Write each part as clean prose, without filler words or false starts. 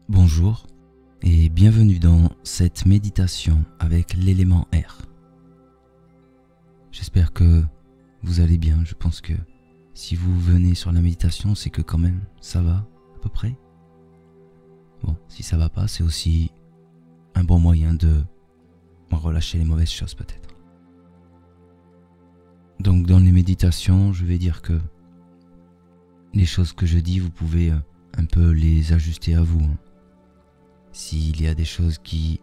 Bonjour et bienvenue dans cette méditation avec l'élément R. J'espère que vous allez bien. Je pense que si vous venez sur la méditation, c'est que quand même ça va à peu près. Bon, si ça va pas, c'est aussi un bon moyen de relâcher les mauvaises choses peut-être. Donc dans les méditations, je vais dire que les choses que je dis, vous pouvez un peu les ajuster à vous. S'il y a des choses qui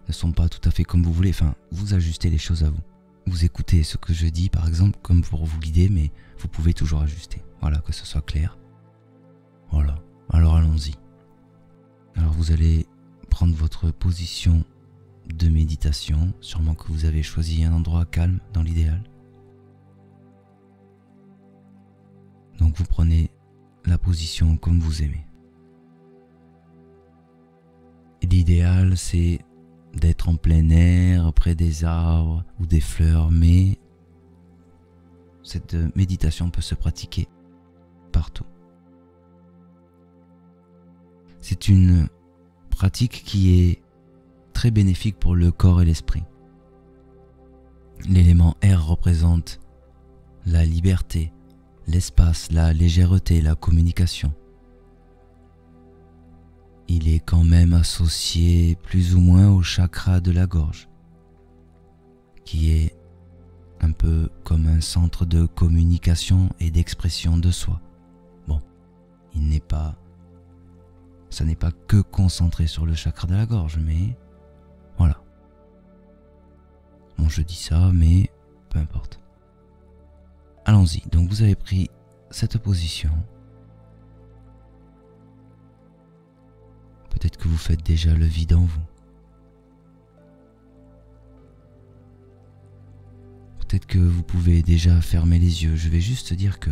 ne sont pas tout à fait comme vous voulez, vous ajustez les choses à vous. Vous écoutez ce que je dis par exemple comme pour vous guider, mais vous pouvez toujours ajuster. Voilà, que ce soit clair. Voilà, alors allons-y. Alors vous allez prendre votre position de méditation, sûrement que vous avez choisi un endroit calme dans l'idéal. Donc vous prenez la position comme vous aimez. Et l'idéal c'est d'être en plein air, près des arbres ou des fleurs, mais cette méditation peut se pratiquer partout. C'est une pratique qui est très bénéfique pour le corps et l'esprit. L'élément R représente la liberté, l'espace, la légèreté, la communication. Il est quand même associé plus ou moins au chakra de la gorge, qui est un peu comme un centre de communication et d'expression de soi. Bon, ça n'est pas que concentré sur le chakra de la gorge, mais voilà. Bon, je dis ça, mais peu importe. Allons-y, donc vous avez pris cette position. Peut-être que vous faites déjà le vide en vous. Peut-être que vous pouvez déjà fermer les yeux. Je vais juste dire que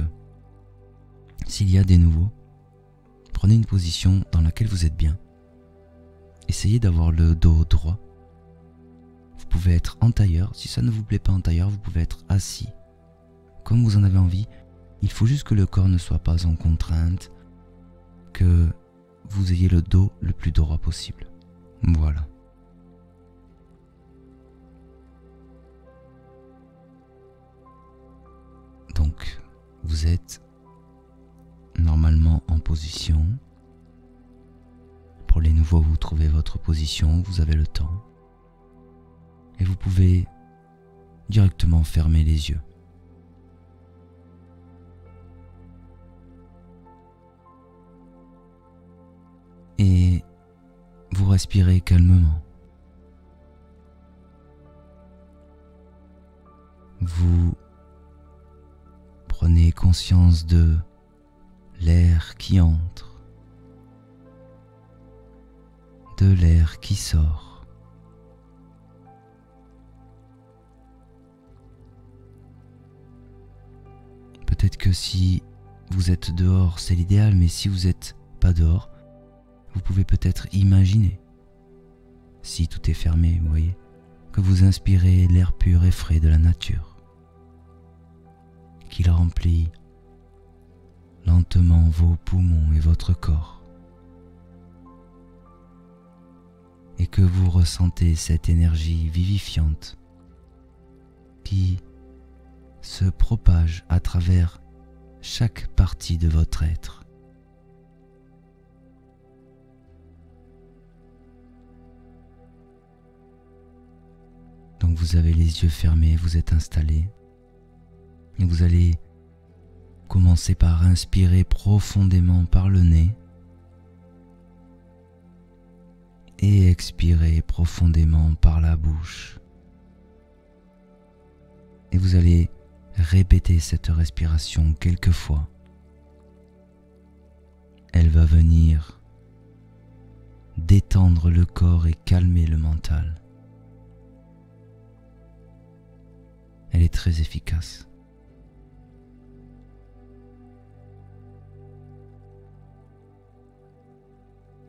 s'il y a des nouveaux, prenez une position dans laquelle vous êtes bien. Essayez d'avoir le dos droit. Vous pouvez être en tailleur. Si ça ne vous plaît pas en tailleur, vous pouvez être assis. Comme vous en avez envie, il faut juste que le corps ne soit pas en contrainte, que vous ayez le dos le plus droit possible. Voilà. Donc, vous êtes normalement en position. Pour les nouveaux, vous trouvez votre position, vous avez le temps. Et vous pouvez directement fermer les yeux. Et vous respirez calmement. Vous prenez conscience de l'air qui entre, de l'air qui sort. Peut-être que si vous êtes dehors, c'est l'idéal, mais si vous n'êtes pas dehors, vous pouvez peut-être imaginer, si tout est fermé, vous voyez, que vous inspirez l'air pur et frais de la nature, qu'il remplit lentement vos poumons et votre corps, et que vous ressentez cette énergie vivifiante qui se propage à travers chaque partie de votre être. Donc vous avez les yeux fermés, vous êtes installé et vous allez commencer par inspirer profondément par le nez et expirer profondément par la bouche. Et vous allez répéter cette respiration quelques fois. Elle va venir détendre le corps et calmer le mental. Elle est très efficace.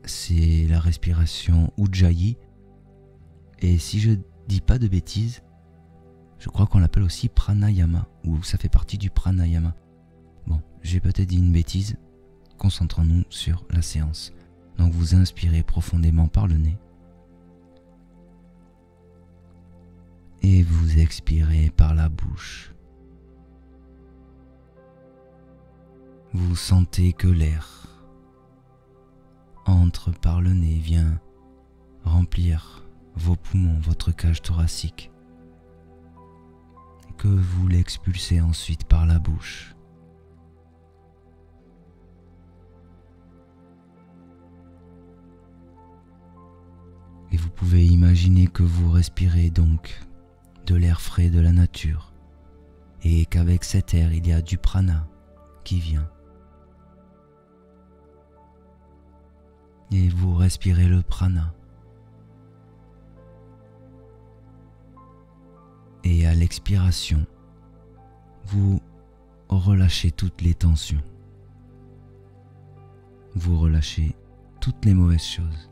C'est la respiration Ujjayi. Et si je dis pas de bêtises, je crois qu'on l'appelle aussi pranayama, ou ça fait partie du pranayama. Bon, j'ai peut-être dit une bêtise, concentrons-nous sur la séance. Donc vous inspirez profondément par le nez et vous expirez par la bouche. Vous sentez que l'air entre par le nez, vient remplir vos poumons, votre cage thoracique, et que vous l'expulsez ensuite par la bouche. Et vous pouvez imaginer que vous respirez donc de l'air frais de la nature et qu'avec cet air il y a du prana qui vient. Et vous respirez le prana. Et à l'expiration, vous relâchez toutes les tensions. Vous relâchez toutes les mauvaises choses.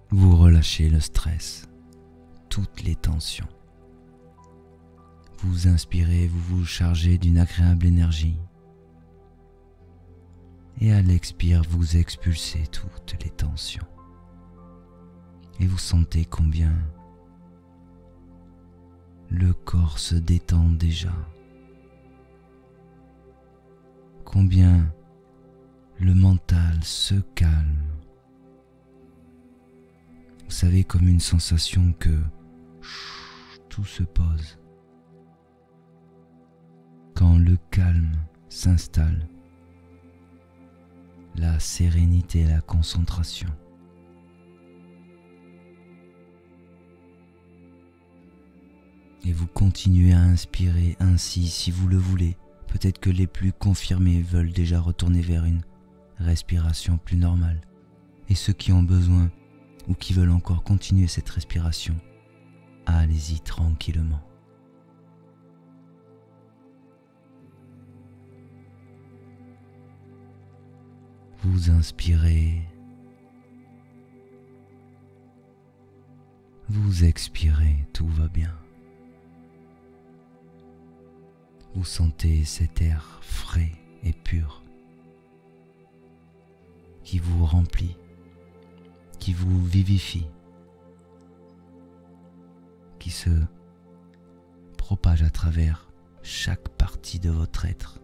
Vous relâchez le stress, toutes les tensions. Vous inspirez, vous vous chargez d'une agréable énergie. Et à l'expire, vous expulsez toutes les tensions. Et vous sentez combien le corps se détend déjà. Combien le mental se calme. Vous savez, comme une sensation que tout se pose. Quand le calme s'installe, la sérénité, la concentration. Et vous continuez à inspirer ainsi si vous le voulez. Peut-être que les plus confirmés veulent déjà retourner vers une respiration plus normale. Et ceux qui ont besoin ou qui veulent encore continuer cette respiration, allez-y tranquillement. Vous inspirez, vous expirez, tout va bien. Vous sentez cet air frais et pur qui vous remplit, qui vous vivifie, qui se propage à travers chaque partie de votre être.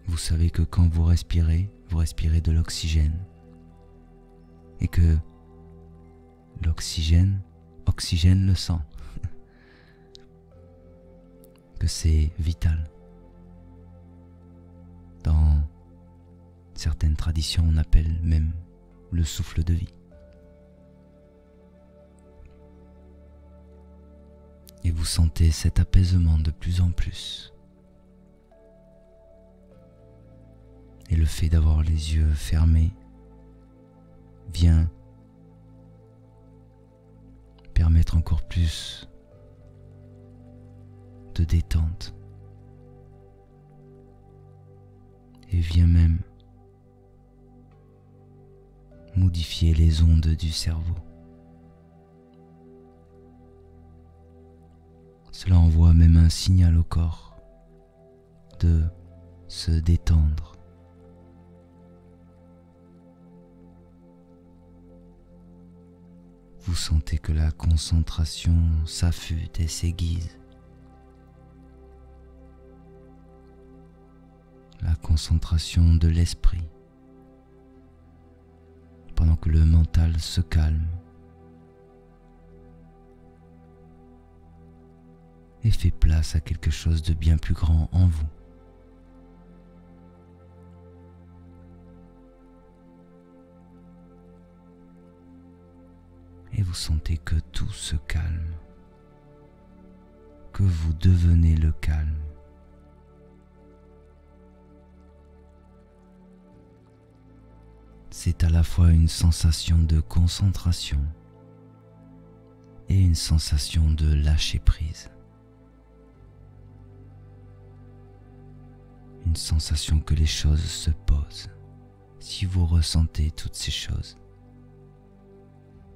Vous savez que quand vous respirez de l'oxygène et que l'oxygène oxygène le sang, que c'est vital. Dans certaines traditions, on appelle même le souffle de vie. Et vous sentez cet apaisement de plus en plus. Et le fait d'avoir les yeux fermés vient permettre encore plus de détente et vient même modifier les ondes du cerveau. Cela envoie même un signal au corps de se détendre. Vous sentez que la concentration s'affûte et s'aiguise. La concentration de l'esprit, pendant que le mental se calme et fait place à quelque chose de bien plus grand en vous. Et vous sentez que tout se calme, que vous devenez le calme. C'est à la fois une sensation de concentration et une sensation de lâcher prise. Une sensation que les choses se posent. Si vous ressentez toutes ces choses,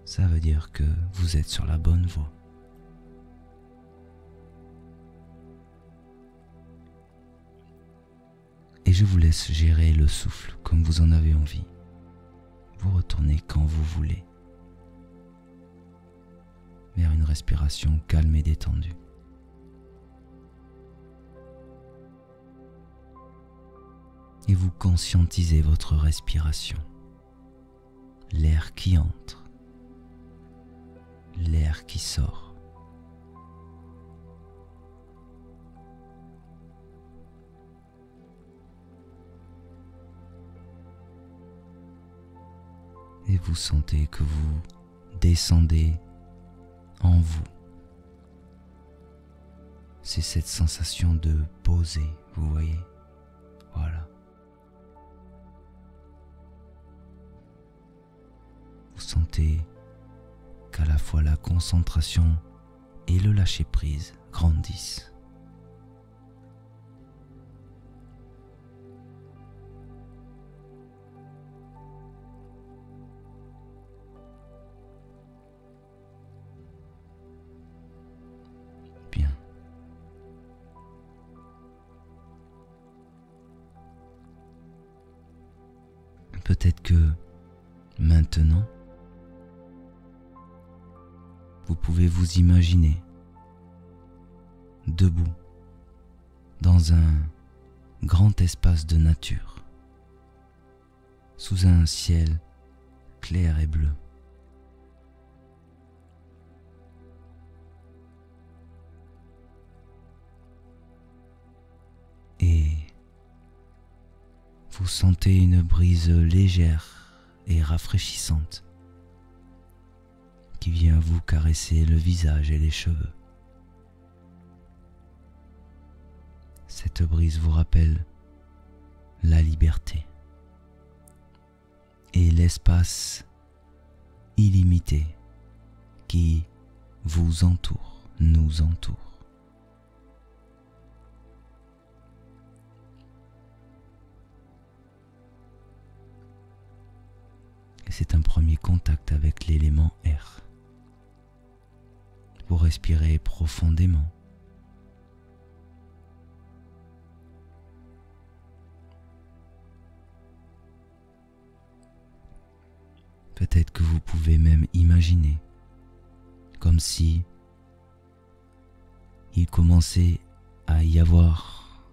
ça veut dire que vous êtes sur la bonne voie. je vous laisse gérer le souffle comme vous en avez envie. Vous retournez quand vous voulez vers une respiration calme et détendue. Et vous conscientisez votre respiration, l'air qui entre, l'air qui sort. Et vous sentez que vous descendez en vous. C'est cette sensation de poser, vous voyez? Voilà. Vous sentez qu'à la fois la concentration et le lâcher-prise grandissent. Bien. Peut-être que maintenant, vous pouvez vous imaginer debout dans un grand espace de nature, sous un ciel clair et bleu. Et vous sentez une brise légère et rafraîchissante qui vient vous caresser le visage et les cheveux. Cette brise vous rappelle la liberté et l'espace illimité qui vous entoure, nous entoure. Et c'est un premier contact avec l'élément air. Vous respirez profondément. Peut-être que vous pouvez même imaginer comme si il commençait à y avoir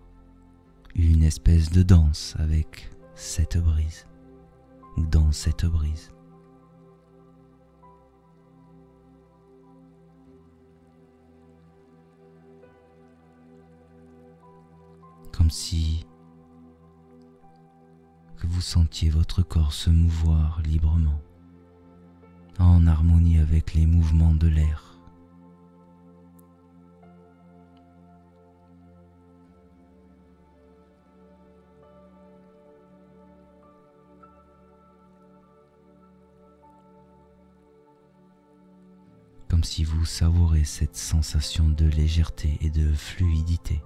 une espèce de danse avec cette brise ou dans cette brise. Comme si que vous sentiez votre corps se mouvoir librement, en harmonie avec les mouvements de l'air. Comme si vous savourez cette sensation de légèreté et de fluidité.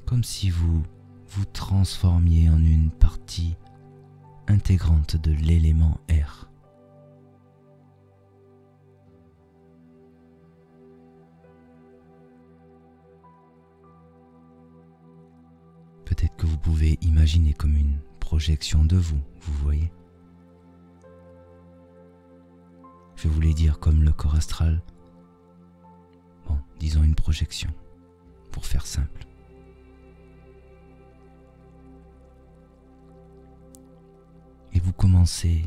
Comme si vous vous transformiez en une partie intégrante de l'élément air. Peut-être que vous pouvez imaginer comme une projection de vous, vous voyez. Je voulais dire comme le corps astral. Bon, disons une projection, pour faire simple. Et vous commencez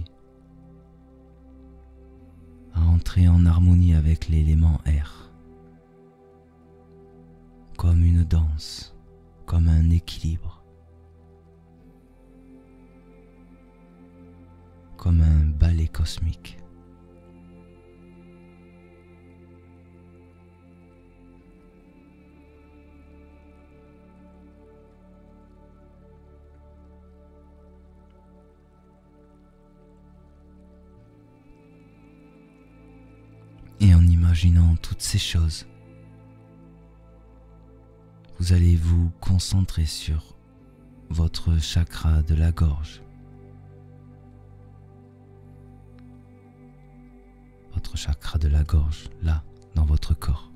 à entrer en harmonie avec l'élément air, comme une danse, comme un équilibre, comme un ballet cosmique. Et en imaginant toutes ces choses, vous allez vous concentrer sur votre chakra de la gorge. Votre chakra de la gorge, là, dans votre corps.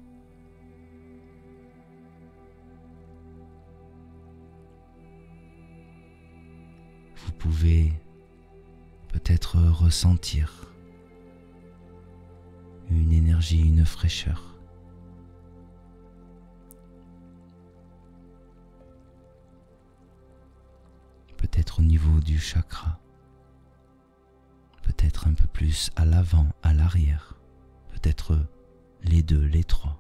pouvez peut-être ressentir une énergie, une fraîcheur. Peut-être au niveau du chakra, peut-être un peu plus à l'avant, à l'arrière, peut-être les deux, les trois.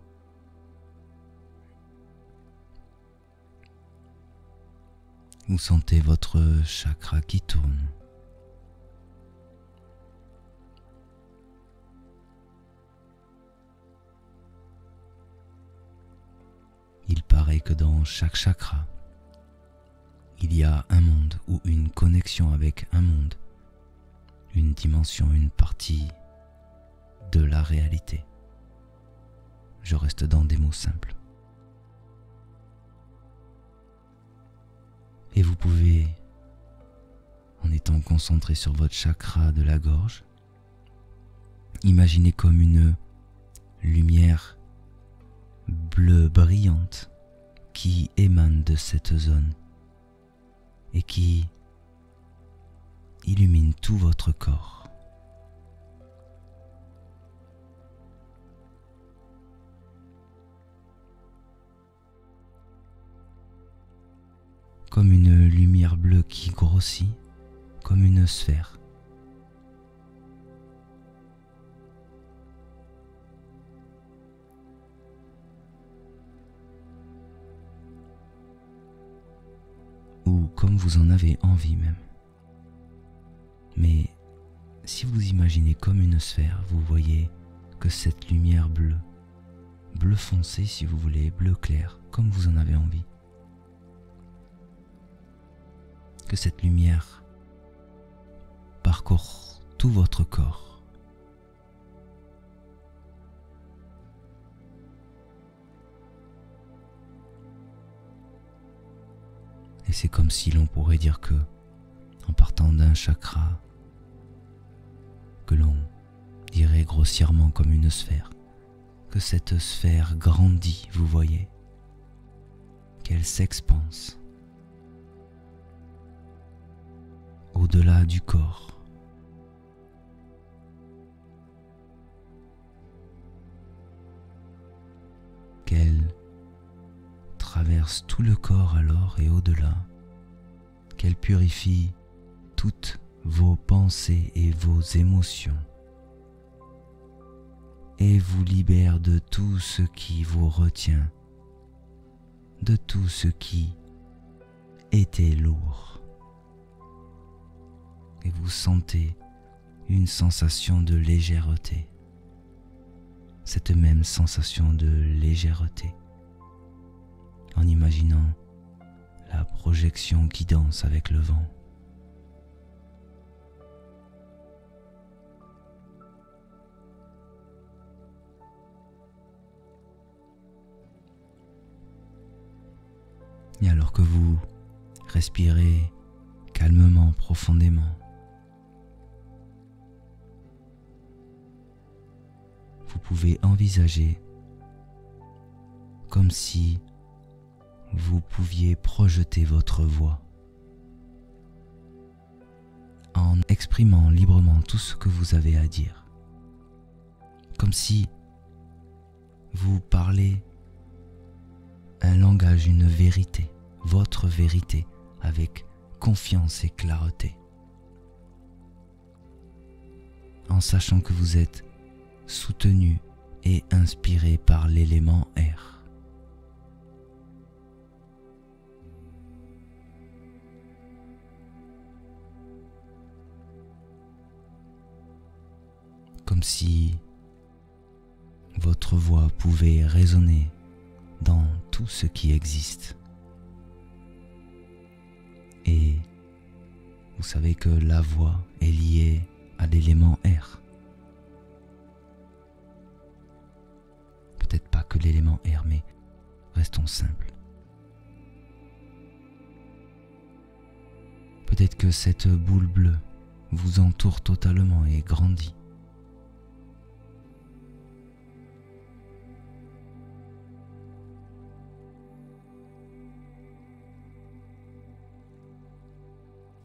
Vous sentez votre chakra qui tourne. Il paraît que dans chaque chakra, il y a un monde ou une connexion avec un monde, une dimension, une partie de la réalité. Je reste dans des mots simples. Et vous pouvez, en étant concentré sur votre chakra de la gorge, imaginer comme une lumière bleue brillante qui émane de cette zone et qui illumine tout votre corps. Comme une lumière bleue qui grossit, comme une sphère. Ou comme vous en avez envie même. Mais si vous imaginez comme une sphère, vous voyez que cette lumière bleue, bleu foncé si vous voulez, bleu clair, comme vous en avez envie, que cette lumière parcourt tout votre corps. Et c'est comme si l'on pourrait dire que, en partant d'un chakra, que l'on dirait grossièrement comme une sphère, que cette sphère grandit, vous voyez, qu'elle s'expanse au-delà du corps. Qu'elle traverse tout le corps alors et au-delà, qu'elle purifie toutes vos pensées et vos émotions et vous libère de tout ce qui vous retient, de tout ce qui était lourd. Et vous sentez une sensation de légèreté, cette même sensation de légèreté, en imaginant la projection qui danse avec le vent. Et alors que vous respirez calmement, profondément, vous pouvez envisager comme si vous pouviez projeter votre voix en exprimant librement tout ce que vous avez à dire, comme si vous parlez un langage, une vérité, votre vérité, avec confiance et clarté, en sachant que vous êtes soutenu et inspiré par l'élément air. Comme si votre voix pouvait résonner dans tout ce qui existe. Et vous savez que la voix est liée à l'élément air. Peut-être pas que l'élément air, mais restons simples. Peut-être que cette boule bleue vous entoure totalement et grandit.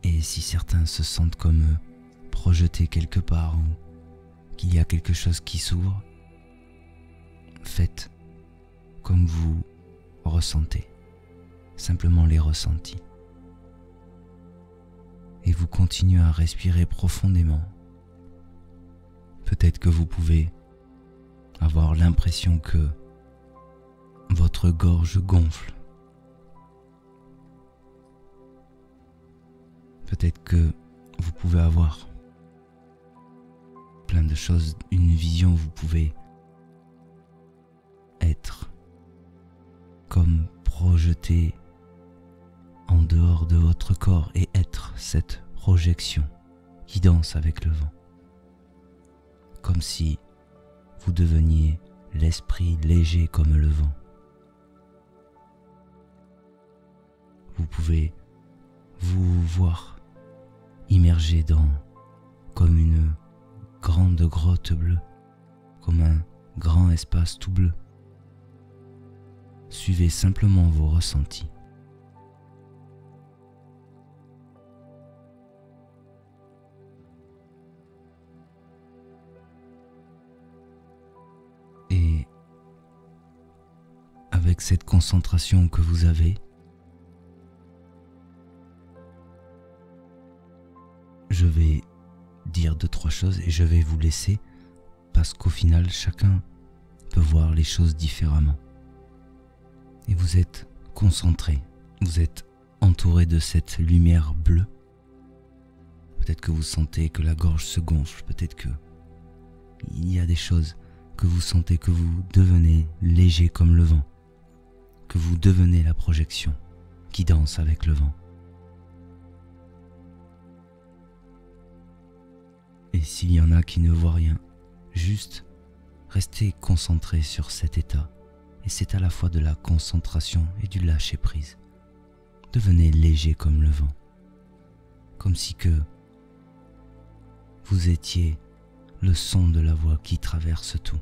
Et Et si certains se sentent comme projetés quelque part ou qu'il y a quelque chose qui s'ouvre, faites comme vous ressentez, simplement les ressentis. Et vous continuez à respirer profondément. Peut-être que vous pouvez avoir l'impression que votre gorge gonfle. Peut-être que vous pouvez avoir plein de choses, une vision où vous pouvez être comme projeté en dehors de votre corps et être cette projection qui danse avec le vent. Comme si vous deveniez l'esprit léger comme le vent. Vous pouvez vous voir immergé comme une grande grotte bleue, comme un grand espace tout bleu. Suivez simplement vos ressentis. Et avec cette concentration que vous avez, je vais dire 2-3 choses et je vais vous laisser parce qu'au final, chacun peut voir les choses différemment. Et vous êtes concentré, vous êtes entouré de cette lumière bleue. Peut-être que vous sentez que la gorge se gonfle, peut-être que il y a des choses que vous sentez que vous devenez léger comme le vent, que vous devenez la projection qui danse avec le vent. Et s'il y en a qui ne voient rien, juste restez concentré sur cet état. Et c'est à la fois de la concentration et du lâcher-prise. Devenez léger comme le vent. Comme si que vous étiez le son de la voix qui traverse tout.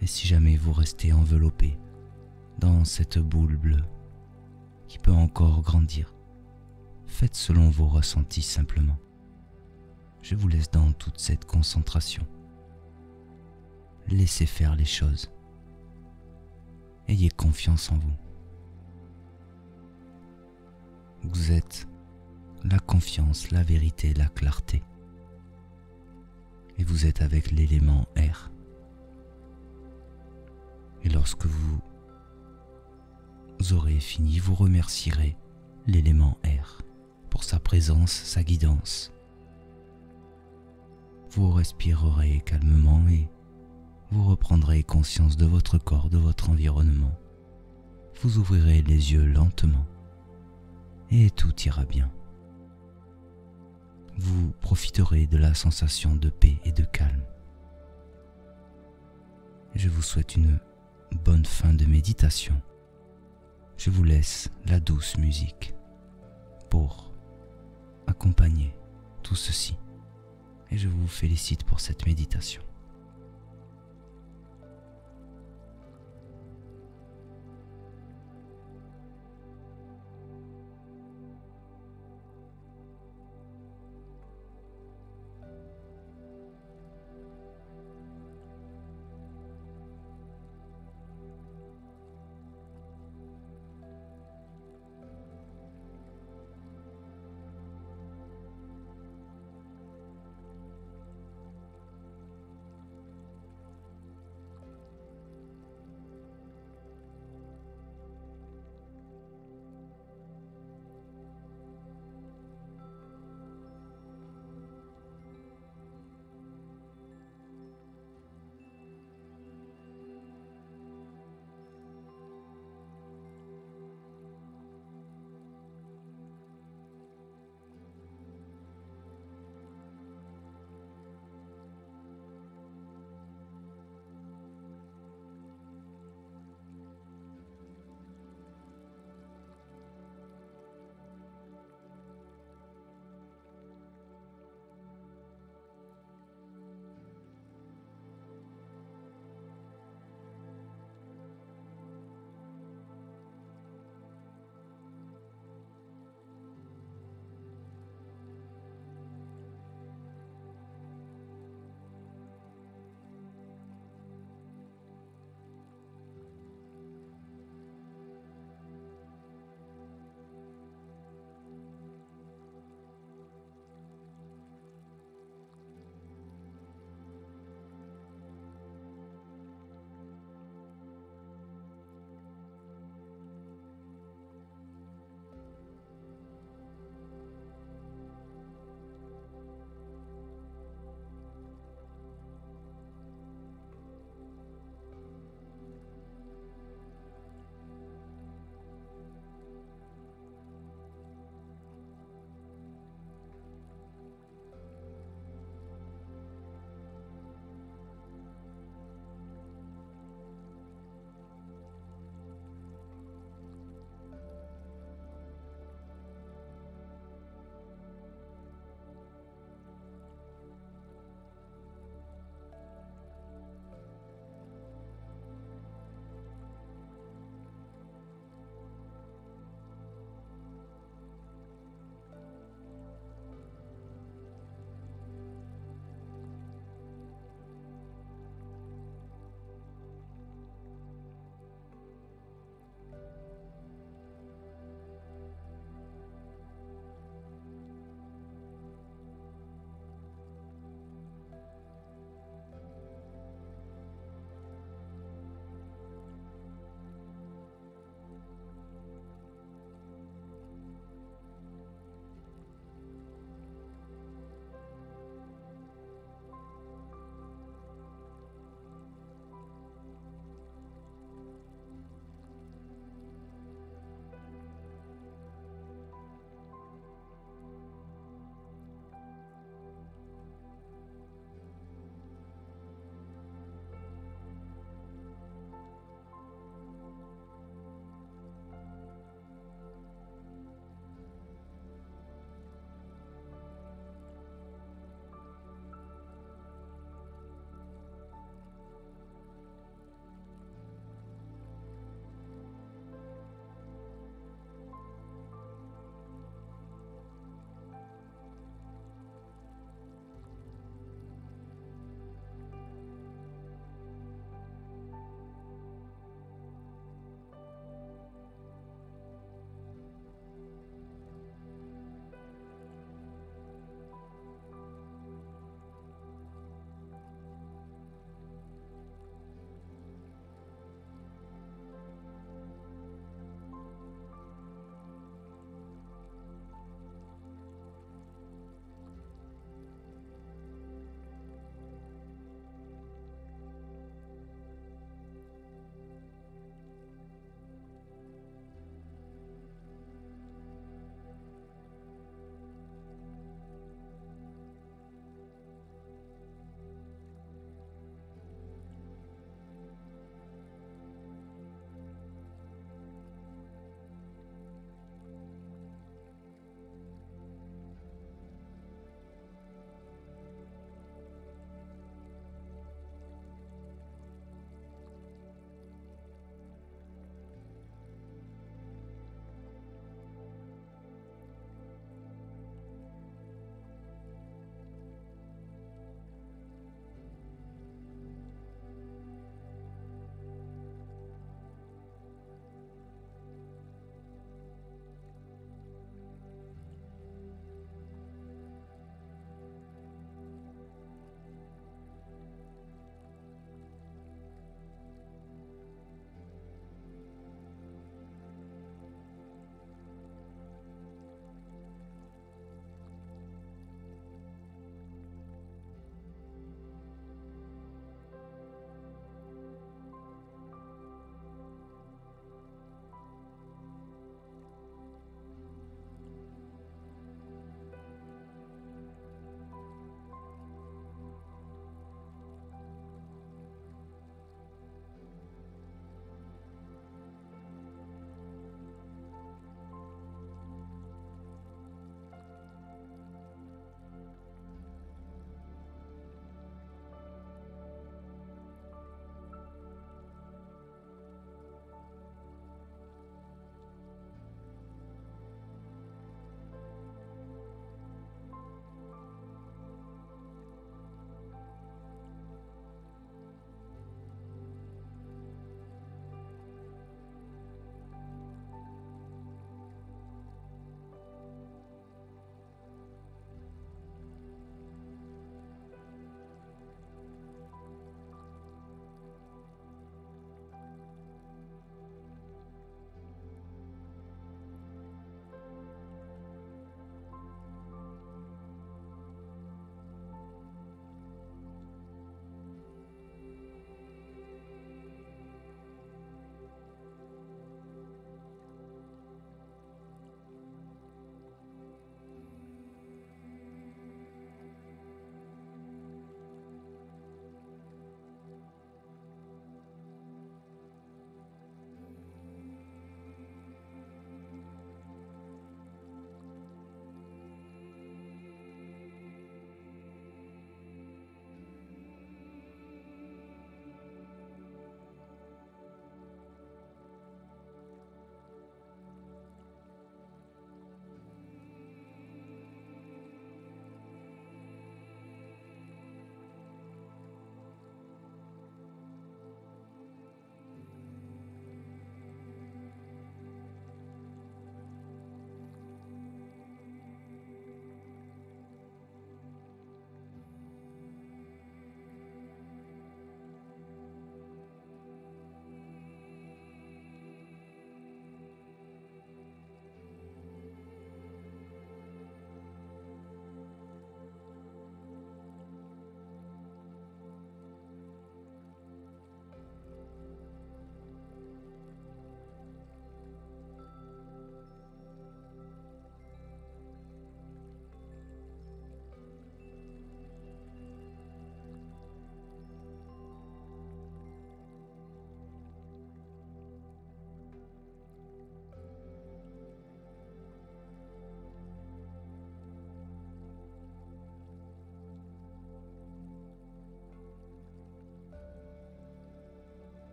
Et si jamais vous restez enveloppé dans cette boule bleue qui peut encore grandir, faites selon vos ressentis simplement. Je vous laisse dans toute cette concentration. Laissez faire les choses. Ayez confiance en vous. Vous êtes la confiance, la vérité, la clarté. Et vous êtes avec l'élément air. Et lorsque vous aurez fini, vous remercierez l'élément air pour sa présence, sa guidance. Vous respirerez calmement et vous reprendrez conscience de votre corps, de votre environnement. Vous ouvrirez les yeux lentement et tout ira bien. Vous profiterez de la sensation de paix et de calme. Je vous souhaite une bonne fin de méditation. Je vous laisse la douce musique pour accompagner tout ceci et je vous félicite pour cette méditation.